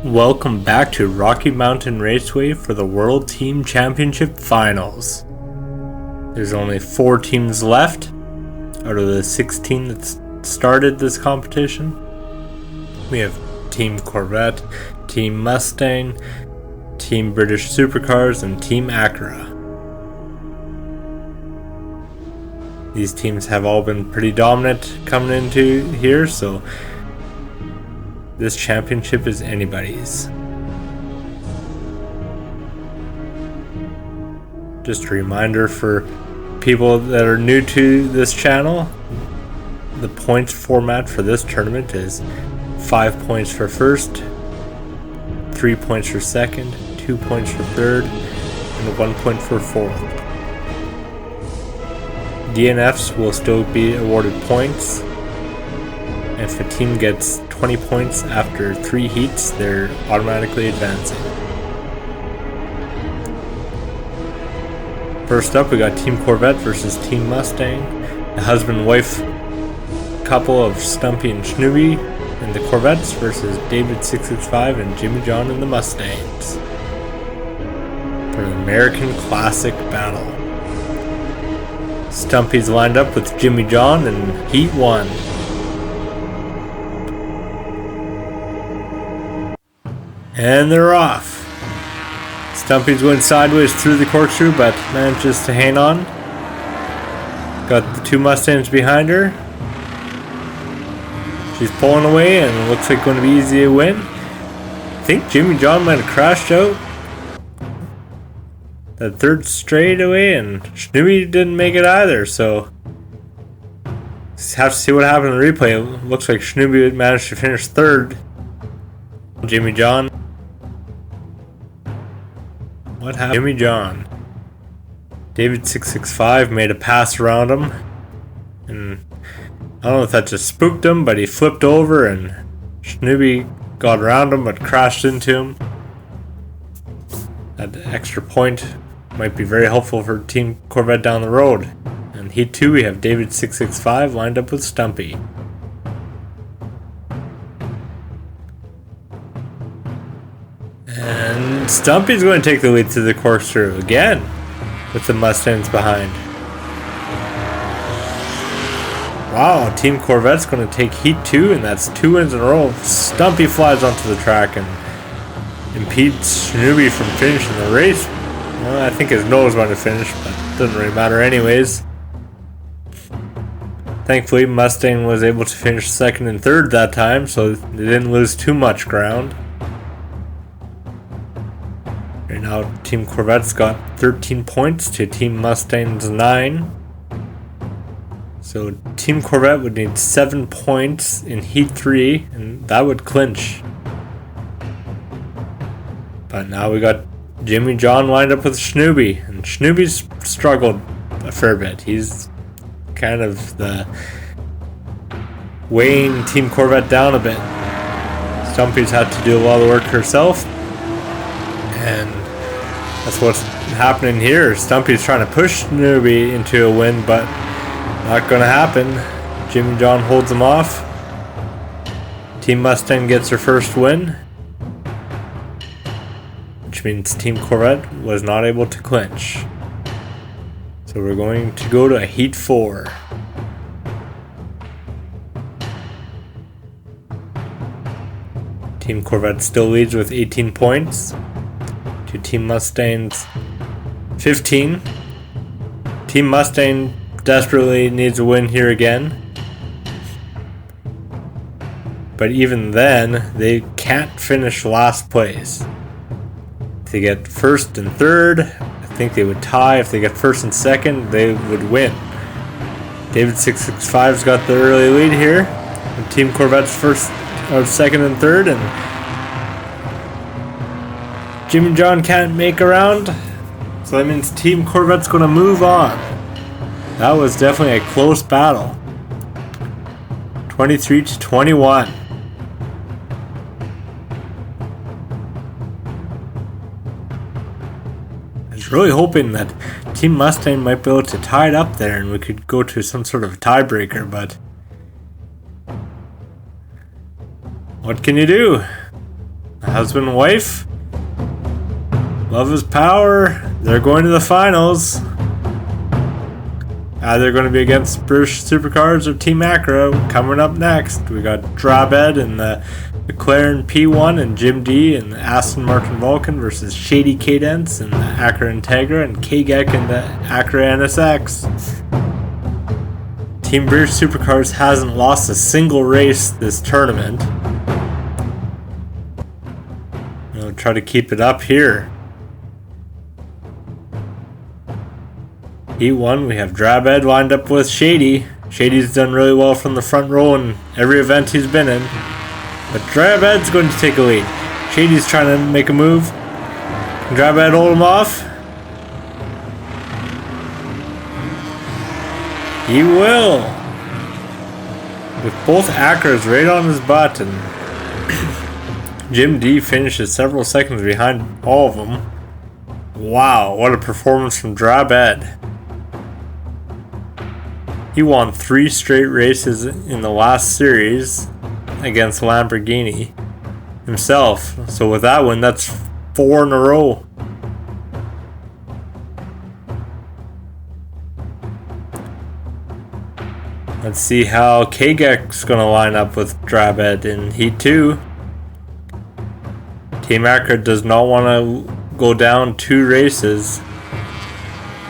Welcome back to Rocky Mountain Raceway for the World Team Championship Finals. There's only 4 teams left out of the 16 that started this competition. We have Team Corvette, Team Mustang, Team British Supercars, and Team Acura. These teams have all been pretty dominant coming into here, so this championship is anybody's. Just a reminder for people that are new to this channel, the points format for this tournament is 5 points for first, 3 points for second, 2 points for third, and 1 point for fourth. DNFs will still be awarded points. If a team gets 20 points after 3 heats, they're automatically advancing. First up, we got Team Corvette versus Team Mustang, the husband-wife couple of Stumpy and Snoopy in the Corvettes versus David 665 and Jimmy John in the Mustangs for an American Classic battle. Stumpy's lined up with Jimmy John in Heat 1. And they're off. Stumpy's going sideways through the corkscrew, but manages to hang on. Got the 2 Mustangs behind her. She's pulling away, and it looks like going to be easy to win. I think Jimmy John might have crashed out that third straightaway, and Snoopy didn't make it either, so have to see what happened in the replay. It looks like Snoopy managed to finish third. Jimmy John. What happened? Jimmy John. David 665 made a pass around him, and I don't know if that just spooked him, but he flipped over and Snoopy got around him but crashed into him. That extra point might be very helpful for Team Corvette down the road. In Heat 2 we have David 665 lined up with Stumpy. And Stumpy's going to take the lead through the corkscrew again with the Mustangs behind. Wow, Team Corvette's going to take Heat 2, and that's 2 wins in a row. Stumpy flies onto the track and impedes Snoopy from finishing the race. Well, I think his nose wanted to finish, but it doesn't really matter anyways. Thankfully, Mustang was able to finish second and third that time, so they didn't lose too much ground. Right now, Team Corvette's got 13 points to Team Mustang's 9. So Team Corvette would need 7 points in Heat 3, and that would clinch. But now we got Jimmy John lined up with Snoopy, and Snoopy's struggled a fair bit. He's kind of the weighing Team Corvette down a bit. Stumpy's had to do a lot of the work herself, and that's what's happening here. Stumpy's trying to push Snoopy into a win, but not going to happen. Jimmy John holds him off. Team Mustang gets her first win, which means Team Corvette was not able to clinch. So we're going to go to Heat 4. Team Corvette still leads with 18 points to Team Mustang's 15. Team Mustang desperately needs a win here again. But even then, they can't finish last place. If they get first and third, I think they would tie. If they get first and second, they would win. David 665's got the early lead here. And Team Corvette's second and third, and Jimmy John can't make around. So that means Team Corvette's going to move on. That was definitely a close battle. 23-21. I was really hoping that Team Mustang might be able to tie it up there and we could go to some sort of tiebreaker, but what can you do? husband and wife. Love is power. They're going to the finals. Either going to be against British Supercars or Team Acura. Coming up next, we got Drabed in the McLaren P1 and Jim D in the Aston Martin Vulcan versus Shady Cadence in the Acura Integra and Kagek in the Acura NSX. Team British Supercars hasn't lost a single race this tournament. We'll try to keep it up here. E1, we have Drabed lined up with Shady. Shady's done really well from the front row in every event he's been in. But Drabed's going to take a lead. Shady's trying to make a move. Can Drabed hold him off? He will. With both Acuras right on his butt, and Jim D finishes several seconds behind all of them. Wow, what a performance from Drabed. He won 3 straight races in the last series against Lamborghini himself. So with that one, that's 4 in a row. Let's see how Kagek's going to line up with Drabed in Heat 2. Team Acura does not want to go down 2 races.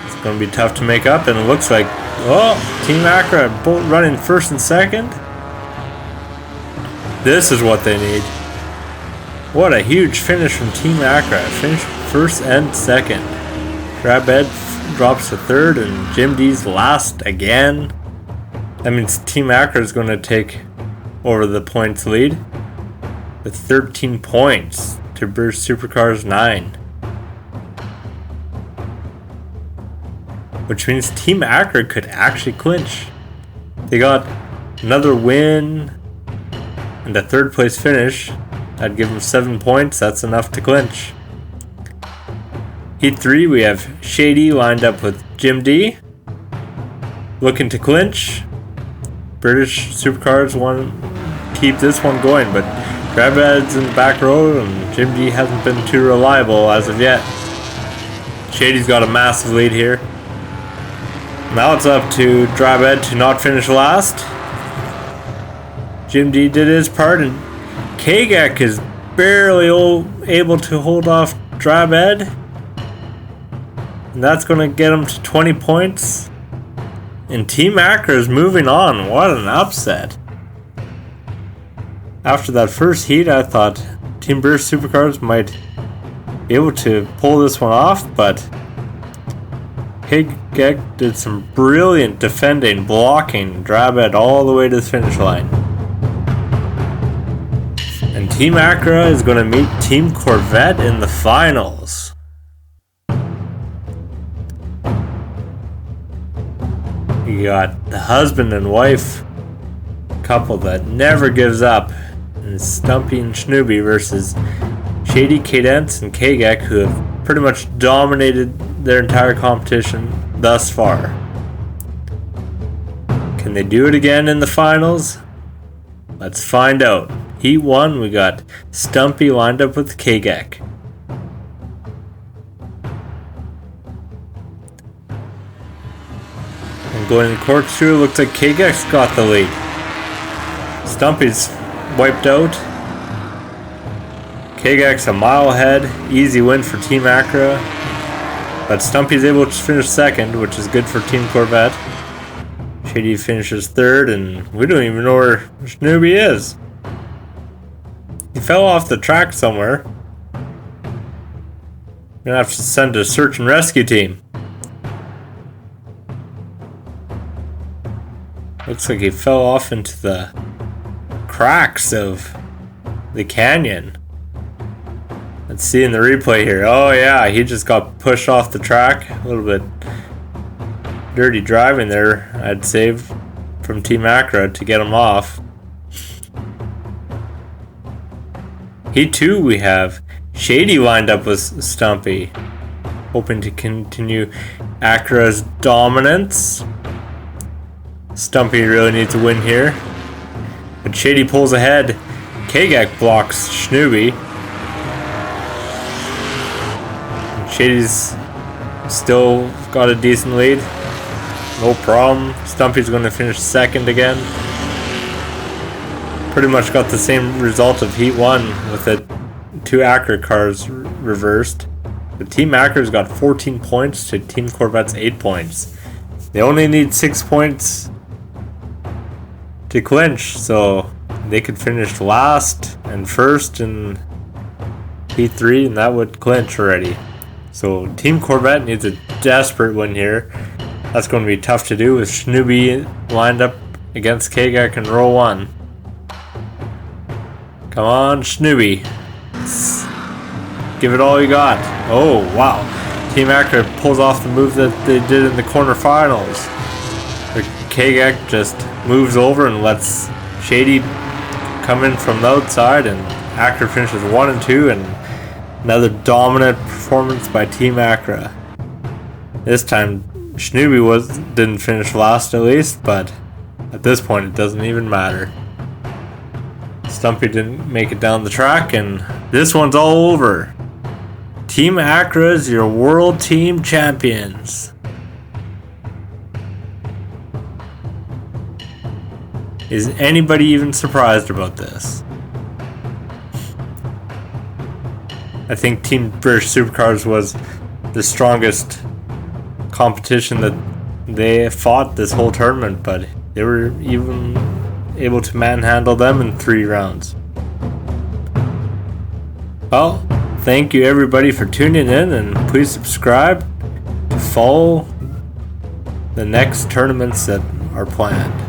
It's going to be tough to make up, and it looks like, oh, Team Acura both running first and second. This is what they need. What a huge finish from Team Acura. Finished first and second. Drabed drops to third, and Jim D's last again. That means Team Acura is going to take over the points lead with 13 points to British Supercars 9. Which means Team Acura could actually clinch. They got another win and a 3rd place finish. I'd give them 7 points. That's enough to clinch. Heat 3, we have Shady lined up with Jim D. Looking to clinch. British Supercars want to keep this one going, but Drabed's in the back row and Jim D hasn't been too reliable as of yet. Shady's got a massive lead here. Now it's up to Drabed to not finish last. Jim D did his part, and Kagek is barely able to hold off Drabed. And that's going to get him to 20 points. And Team Acura is moving on. What an upset. After that first heat, I thought Team British Supercars might be able to pull this one off, but Kagek did some brilliant defending, blocking Drabed all the way to the finish line. And Team Acura is going to meet Team Corvette in the finals. You got the husband and wife couple that never gives up, and Stumpy and Schnooby versus Shady Cadence and Kagek, who have pretty much dominated their entire competition thus far. Can they do it again in the finals? Let's find out. Heat 1, we got Stumpy lined up with Kagek. And going in the corkscrew, looks like Kagek's got the lead. Stumpy's wiped out. Kagek's a mile ahead. Easy win for Team Acura. But Stumpy's able to finish second, which is good for Team Corvette. Shady finishes third, and we don't even know where Schnooby is. He fell off the track somewhere. We're gonna have to send a search and rescue team. Looks like he fell off into the cracks of the canyon. Let's see in the replay here. Oh yeah, he just got pushed off the track. A little bit dirty driving there, I'd say, from Team Acura to get him off. Heat 2, we have Shady lined up with Stumpy, hoping to continue Acura's dominance. Stumpy really needs a win here, but Shady pulls ahead. Kagek blocks Schnooby. Shady's still got a decent lead. No problem. Stumpy's going to finish second again. Pretty much got the same result of Heat 1 with the 2 Acura cars reversed. The Team Acura's got 14 points to Team Corvette's 8 points. They only need 6 points to clinch, so they could finish last and first in Heat 3, and that would clinch already. So Team Corvette needs a desperate win here. That's going to be tough to do with Schnooby lined up against Kagak in row 1. Come on, Schnooby. Give it all you got. Oh, wow. Team Acura pulls off the move that they did in the quarterfinals. Kagak just moves over and lets Shady come in from the outside, and Acura finishes 1 and 2, and another dominant performance by Team Acura. This time, Schnooby didn't finish last at least, but at this point it doesn't even matter. Stumpy didn't make it down the track, and this one's all over. Team Acura is your world team champions. Is anybody even surprised about this? I think Team British Supercars was the strongest competition that they fought this whole tournament, but they were even able to manhandle them in 3 rounds. Well, thank you everybody for tuning in, and please subscribe to follow the next tournaments that are planned.